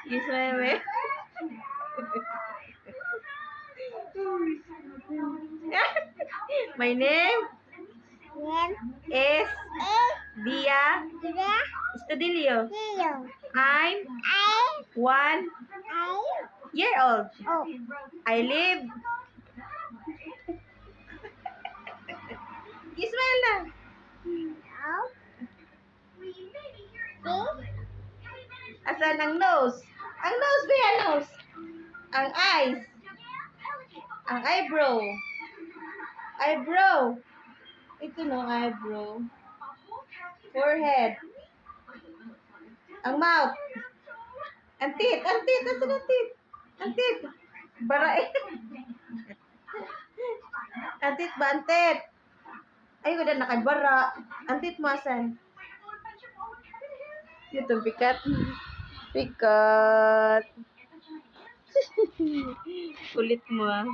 You smile me? My name is Dia Estudillo. I'm 1 year old. I live. You smile na. Asan ang nose? Ang nose ba yan, nose? Ang eyes. Ang eyebrow. Eyebrow. Ito no, eyebrow. Forehead. Ang mouth. Ang teeth. Ang teeth. Asan ang teeth? Ang teeth. Bara eh. Ang teeth ba? Ang teeth. Ay, wala nakabara. Ang teeth mo asan? Ito, pikat. Pikat. Kulit mo ah.